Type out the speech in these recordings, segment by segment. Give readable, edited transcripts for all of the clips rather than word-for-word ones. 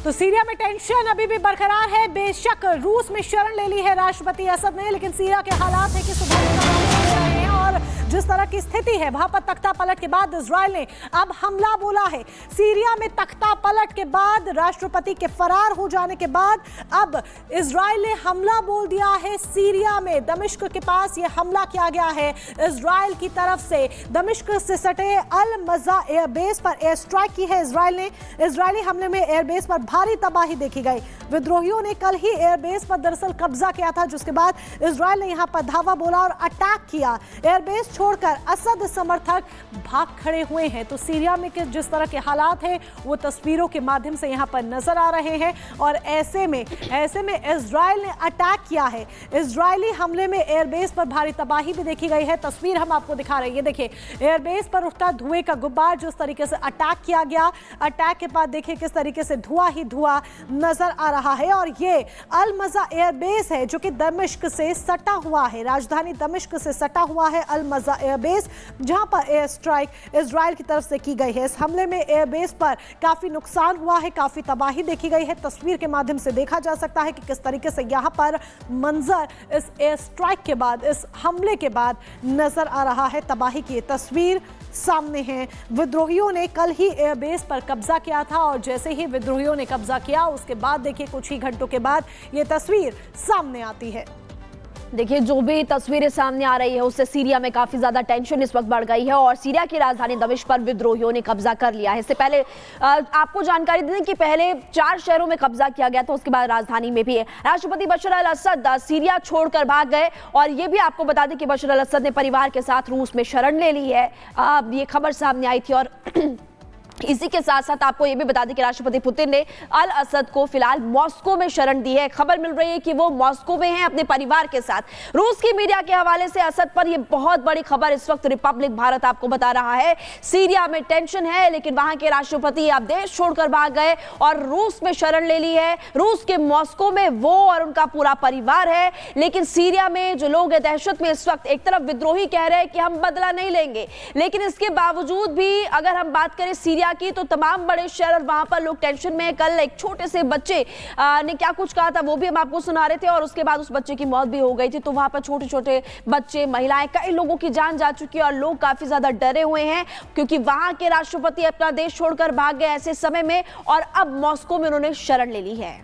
तो सीरिया में टेंशन अभी भी बरकरार है। बेशक रूस में शरण ले ली है राष्ट्रपति असद ने, लेकिन सीरिया के हालात है कि सुधार ले रहे हैं और जिस तरह की स्थिति है वहां पर तख्ता पलट के बाद इजराइल ने अब हमला बोला है। सीरिया में तख्ता पलट के बाद, राष्ट्रपति के फरार हो जाने के बाद अब इजराइल ने हमला बोल दिया है। सीरिया में दमिश्क के पास यह हमला किया गया है इजराइल की तरफ से। दमिश्क से सटे अल मज़ा एयरबेस पर एयर स्ट्राइक की है इजराइल ने। इजरायली हमले में एयरबेस पर भारी तबाही देखी गई। विद्रोहियों ने कल ही एयरबेस पर दरअसल कब्जा किया था, जिसके बाद इजराइल ने यहां पर धावा बोला और अटैक किया। एयरबेस छोड़कर असद समर्थक भाग खड़े हुए हैं। तो सीरिया में जिस तरह के हालात हैं वो तस्वीरों के माध्यम से यहां पर नजर आ रहे हैं और ऐसे में इजराइल ने अटैक किया है। इजरायली हमले में एयरबेस पर भारी तबाही भी देखी गई है। तस्वीर हम आपको दिखा रहे हैं, ये देखिए एयरबेस पर उठता धुएं का गुब्बार, जिस तरीके से अटैक किया गया। अटैक के बाद देखिए किस तरीके से धुआं ही धुआं नजर आ रहा है। और ये अल मज़ा एयरबेस है जो कि दमिश्क से सटा हुआ है, राजधानी दमिश्क से सटा हुआ है अल मज़ा एयरबेस, जहां पर एयर स्ट्राइक इजराइल की तरफ से की गई है। इस हमले में एयरबेस पर काफी नुकसान हुआ है, काफी तबाही देखी गई है। तस्वीर के माध्यम से देखा जा सकता है कि किस तरीके से यहां पर मंजर इस एयर स्ट्राइक के बाद, इस हमले के बाद नजर आ रहा है। तबाही की तस्वीर सामने है। विद्रोहियों ने कल ही एयरबेस पर कब्जा किया था और जैसे ही विद्रोहियों ने कब्जा किया उसके बाद देखिए कुछ ही घंटों के बाद ये तस्वीर सामने आती है। देखिए जो भी तस्वीरें सामने आ रही है उससे सीरिया में काफी ज्यादा टेंशन इस वक्त बढ़ गई है और सीरिया की राजधानी दमिश्क पर विद्रोहियों ने कब्जा कर लिया है। इससे पहले आपको जानकारी दें कि पहले 4 शहरों में कब्जा किया गया था, उसके बाद राजधानी में भी है। राष्ट्रपति बशर अल असद सीरिया छोड़कर भाग गए और ये भी आपको बता दें कि बशर अल असद ने परिवार के साथ रूस में शरण ले ली है। ये खबर सामने आई थी और इसी के साथ साथ आपको यह भी बता दें कि राष्ट्रपति पुतिन ने अल असद को फिलहाल मॉस्को में शरण दी है। खबर मिल रही है कि वो मॉस्को में हैं अपने परिवार के साथ। रूस की मीडिया के हवाले से असद पर यह बहुत बड़ी खबर इस वक्त रिपब्लिक भारत आपको बता रहा है। सीरिया में टेंशन है, लेकिन वहां के राष्ट्रपति अब देश छोड़कर भाग गए और रूस में शरण ले ली है। रूस के मॉस्को में वो और उनका पूरा परिवार है। लेकिन सीरिया में जो लोग हैं दहशत में इस वक्त, एक तरफ विद्रोही कह रहे हैं कि हम बदला नहीं लेंगे, लेकिन इसके बावजूद भी अगर हम बात करें सीरिया की तो तमाम बड़े शहर और वहां पर लोग टेंशन में। कल एक छोटे से बच्चे ने क्या कुछ कहा था वो भी हम आपको सुना रहे थे और उसके बाद उस बच्चे की मौत भी हो गई थी। तो वहां पर छोटे छोटे बच्चे, महिलाएं, कई लोगों की जान जा चुकी है और लोग काफी ज्यादा डरे हुए हैं क्योंकि वहां के राष्ट्रपति अपना देश छोड़कर भाग गए ऐसे समय में और अब मॉस्को में उन्होंने शरण ले ली है।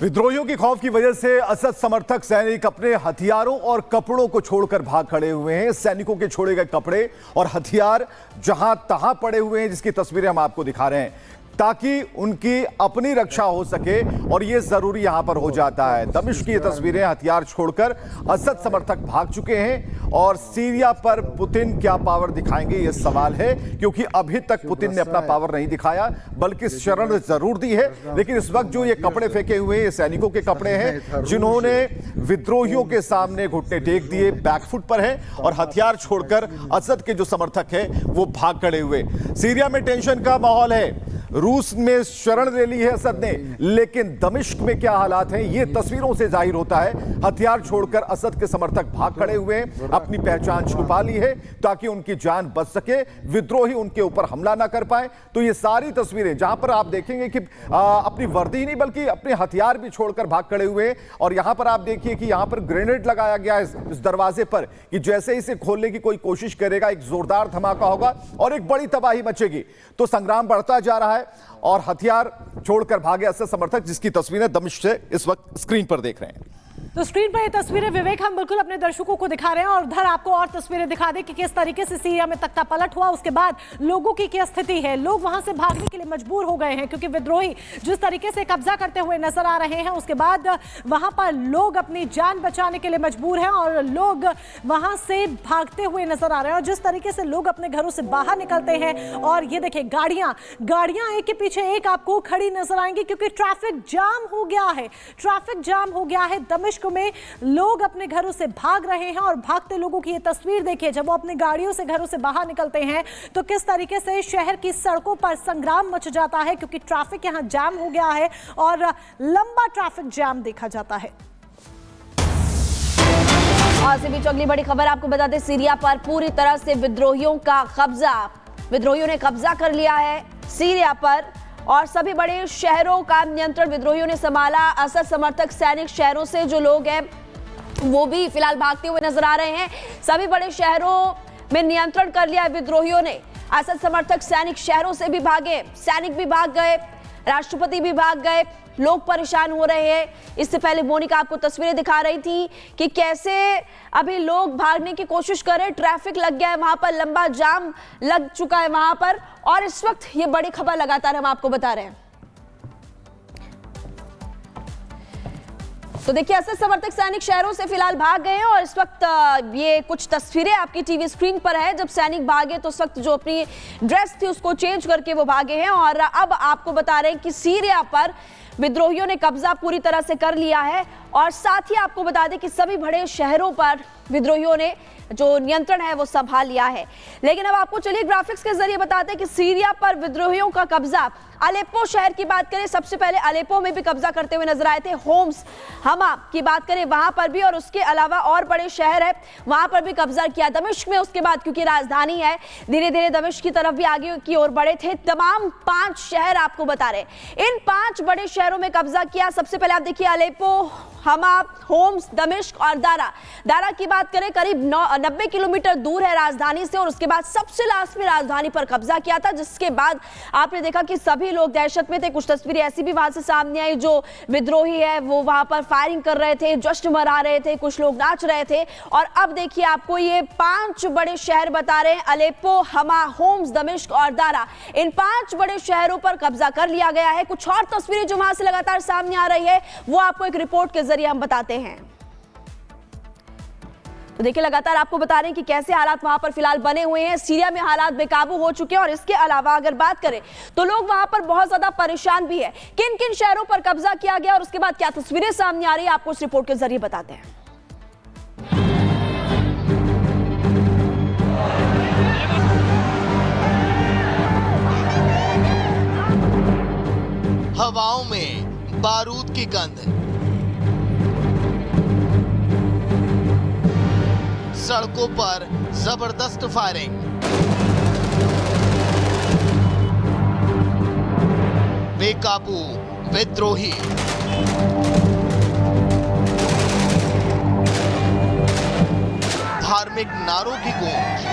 विद्रोहियों की खौफ की वजह से असद समर्थक सैनिक अपने हथियारों और कपड़ों को छोड़कर भाग खड़े हुए हैं। सैनिकों के छोड़े गए कपड़े और हथियार जहां तहां पड़े हुए हैं, जिसकी तस्वीरें हम आपको दिखा रहे हैं ताकि उनकी अपनी रक्षा हो सके और यह जरूरी यहां पर हो जाता है। दमिश्क की ये तस्वीरें, हथियार छोड़कर असद समर्थक भाग चुके हैं और सीरिया पर पुतिन क्या पावर दिखाएंगे ये सवाल है, क्योंकि अभी तक पुतिन ने अपना पावर नहीं दिखाया बल्कि शरण जरूर दी है। लेकिन इस वक्त जो ये कपड़े फेंके हुए ये सैनिकों के कपड़े हैं जिन्होंने विद्रोहियों के सामने घुटने टेक दिए, बैकफुट पर हैं और हथियार छोड़कर असद के जो समर्थक हैं वो भाग खड़े हुए। सीरिया में टेंशन का माहौल है। रूस में शरण ले ली है असद ने, लेकिन दमिश्क में क्या हालात हैं ये तस्वीरों से जाहिर होता है। हथियार छोड़कर असद के समर्थक भाग खड़े हुए हैं, अपनी पहचान छुपा ली है ताकि उनकी जान बच सके, विद्रोही उनके ऊपर हमला ना कर पाए। तो ये सारी तस्वीरें जहां पर आप देखेंगे कि अपनी वर्दी नहीं बल्कि अपने हथियार भी छोड़कर भाग खड़े हुए हैं। और यहां पर आप देखिए कि यहां पर ग्रेनेड लगाया गया है इस दरवाजे पर कि जैसे ही इसे खोलने की कोई कोशिश करेगा एक जोरदार धमाका होगा और एक बड़ी तबाही मचेगी। तो संग्राम बढ़ता जा रहा है और हथियार छोड़कर भागे असद समर्थक, जिसकी तस्वीरें दमिश्क से इस वक्त स्क्रीन पर देख रहे हैं। तो स्क्रीन पर ये तस्वीरें विवेक हम बिल्कुल अपने दर्शकों को दिखा रहे हैं और उधर आपको और तस्वीरें दिखा दें कि किस तरीके से सीरिया में तख्ता पलट हुआ, उसके बाद लोगों की क्या स्थिति है। लोग वहां से भागने के लिए मजबूर हो गए हैं क्योंकि विद्रोही जिस तरीके से कब्जा करते हुए नजर आ रहे हैं, उसके बाद वहां पर लोग अपनी जान बचाने के लिए मजबूर हैं और लोग वहां से भागते हुए नजर आ रहे हैं। और जिस तरीके से लोग अपने घरों से बाहर निकलते हैं और ये देखिए गाड़ियां एक के पीछे एक आपको खड़ी नजर आएंगी क्योंकि ट्रैफिक जाम हो गया है। ट्रैफिक जाम हो गया है दमिश्क में। लोग अपने घरों से भाग रहे हैं और भागते लोगों की ये तस्वीर देखिए। जब वो अपनी गाड़ियों से घरों से बाहर निकलते हैं तो किस तरीके से शहर की सड़कों पर संग्राम मच जाता है क्योंकि ट्रैफिक यहां जाम हो गया है और लंबा ट्रैफिक जाम देखा जाता है। और से बीच अगली बड़ी खबर आपको बता दें, सीरिया पर पूरी तरह से विद्रोहियों का कब्जा। विद्रोहियों ने कब्जा कर लिया है सीरिया पर और सभी बड़े शहरों का नियंत्रण विद्रोहियों ने संभाला। असद समर्थक सैनिक शहरों से जो लोग हैं वो भी फिलहाल भागते हुए नजर आ रहे हैं। सभी बड़े शहरों में नियंत्रण कर लिया विद्रोहियों ने। असद समर्थक सैनिक शहरों से भी भागे, सैनिक भी भाग गए, राष्ट्रपति भी भाग गए, लोग परेशान हो रहे हैं। इससे पहले मोनिका आपको तस्वीरें दिखा रही थी कि कैसे अभी लोग भागने की कोशिश कर रहे हैं। ट्रैफिक लग गया है वहां पर, लंबा जाम लग चुका है वहां पर, और इस वक्त ये बड़ी खबर लगातार हम आपको बता रहे हैं। तो देखिए, असद समर्थक सैनिक शहरों से फिलहाल भाग गए हैं और इस वक्त ये कुछ तस्वीरें आपकी टीवी स्क्रीन पर है। जब सैनिक भागे तो उस वक्त जो अपनी ड्रेस थी उसको चेंज करके वो भागे हैं। और अब आपको बता रहे हैं कि सीरिया पर विद्रोहियों ने कब्जा पूरी तरह से कर लिया है। और साथ ही आपको बता दें कि सभी बड़े शहरों पर विद्रोहियों ने जो नियंत्रण है वो संभाल लिया है। लेकिन अब आपको चलिए ग्राफिक्स के जरिए बताते हैं कि सीरिया पर विद्रोहियों का कब्जा। अलेप्पो शहर की बात करें, सबसे पहले अलेप्पो में भी कब्जा करते हुए नजर आए थे। होम्स, हमा की बात करें वहां पर भी, और उसके अलावा और बड़े शहर है वहां पर भी कब्जा किया। दमिश्क में उसके बाद, क्योंकि राजधानी है, धीरे धीरे दमिश्क की तरफ भी आगे की ओर बढ़े थे। तमाम 5 शहर आपको बता रहे, इन 5 बड़े शहरों में कब्जा किया। सबसे पहले आप देखिए अलेप्पो, हमा, होम्स, दमिश्क और दारा। दारा की बात करें, करीब 90 किलोमीटर दूर है राजधानी से, और उसके बाद सबसे लास्ट में राजधानी पर कब्जा किया था। जिसके बाद आपने देखा कि सभी लोग दहशत में थे। कुछ तस्वीरें ऐसी भी वहां से सामने आई, जो विद्रोही है वो वहां पर फायरिंग कर रहे थे, जश्न मना रहे थे, कुछ लोग नाच रहे थे। और अब देखिए आपको ये 5 बड़े शहर बता रहे हैं, अलेप्पो, हमा, होम्स, दमिश्क और दारा। इन 5 बड़े शहरों पर कब्जा कर लिया गया है। कुछ और तस्वीरें जो वहां से लगातार सामने आ रही है वो आपको एक रिपोर्ट के जरिए हम बताते हैं। तो देखिए, लगातार आपको बता रहे हैं कि कैसे हालात वहां पर फिलहाल बने हुए हैं। सीरिया में हालात बेकाबू हो चुके हैं, और इसके अलावा अगर बात करें तो लोग वहां पर बहुत ज्यादा परेशान भी है। किन किन शहरों पर कब्जा किया गया और उसके बाद क्या तस्वीरें सामने आ रही है, आपको इस रिपोर्ट के जरिए बताते हैं। हवाओं में बारूद की गंध, सड़कों पर जबरदस्त फायरिंग, बेकाबू विद्रोही, धार्मिक नारों की गूंज,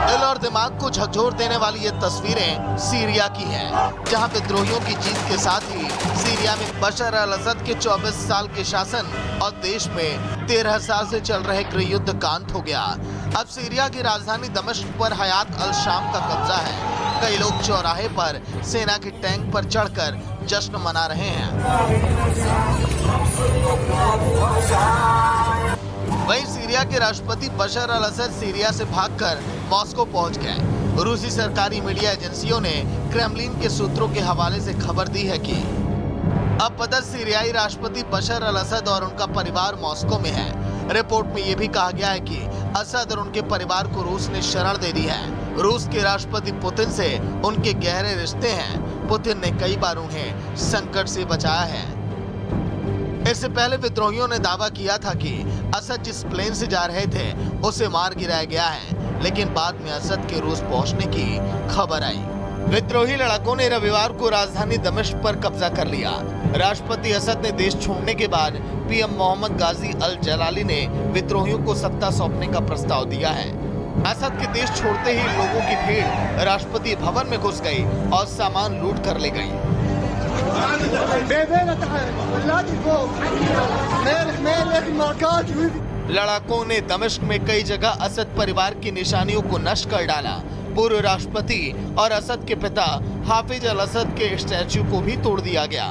दिल और दिमाग को झकझोर देने वाली ये तस्वीरें सीरिया की हैं, जहां विद्रोहियों की जीत के साथ ही सीरिया में बशर अल असद के 24 साल के शासन और देश में 13 साल से चल रहे गृह युद्ध का अंत हो गया। अब सीरिया की राजधानी दमिश्क पर हयात अल शाम का कब्जा है। कई लोग चौराहे पर सेना के टैंक पर चढ़कर जश्न मना रहे हैं। वहीं सीरिया के राष्ट्रपति बशर अल असद सीरिया से भागकर मॉस्को पहुंच गए। रूसी सरकारी मीडिया एजेंसियों ने क्रेमलिन के सूत्रों के हवाले से खबर दी है कि अब पदस्थ सीरियाई राष्ट्रपति बशर अल असद और उनका परिवार मॉस्को में है। रिपोर्ट में यह भी कहा गया है कि असद और उनके परिवार को रूस ने शरण दे दी है। रूस के राष्ट्रपति पुतिन से उनके गहरे रिश्ते हैं। पुतिन ने कई बार उन्हें संकट से बचाया है। इससे पहले विद्रोहियों ने दावा किया था कि असद जिस प्लेन से जा रहे थे उसे मार गिराया गया है, लेकिन बाद में असद के रूस पहुंचने की खबर आई। विद्रोही लड़ाकों ने रविवार को राजधानी दमिश्क पर कब्जा कर लिया। राष्ट्रपति असद ने देश छोड़ने के बाद पीएम मोहम्मद गाजी अल जलाली ने विद्रोहियों को सत्ता सौंपने का प्रस्ताव दिया है। असद के देश छोड़ते ही लोगों की भीड़ राष्ट्रपति भवन में घुस गई और सामान लूट कर ले गई। लड़ाकों ने दमिश्क में कई जगह असद परिवार की निशानियों को नष्ट कर डाला। पूर्व राष्ट्रपति और असद के पिता हाफिज अल असद के स्टैच्यू को भी तोड़ दिया गया।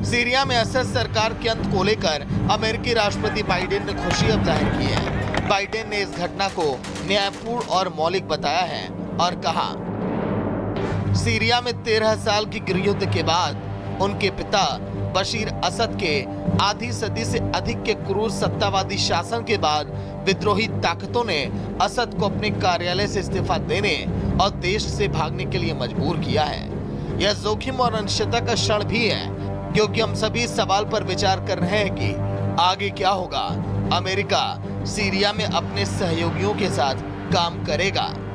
सीरिया में असद सरकार के अंत को लेकर अमेरिकी राष्ट्रपति बाइडेन ने खुशी अब जाहिर की है। बाइडेन ने इस घटना को न्यायपूर्ण और मौलिक बताया है और कहा, सीरिया में 13 साल की गृहयुद्ध के बाद उनके पिता बशीर असद के आधी सदी से अधिक के क्रूर सत्तावादी शासन के बाद विद्रोही ताकतों ने असद को अपने कार्यालय से इस्तीफा देने और देश से भागने के लिए मजबूर किया है। यह जोखिम और अनिश्चितता का क्षण भी है, क्योंकि हम सभी इस सवाल पर विचार कर रहे हैं कि आगे क्या होगा। अमेरिका सीरिया में अपने सहयोगियों के साथ काम करेगा।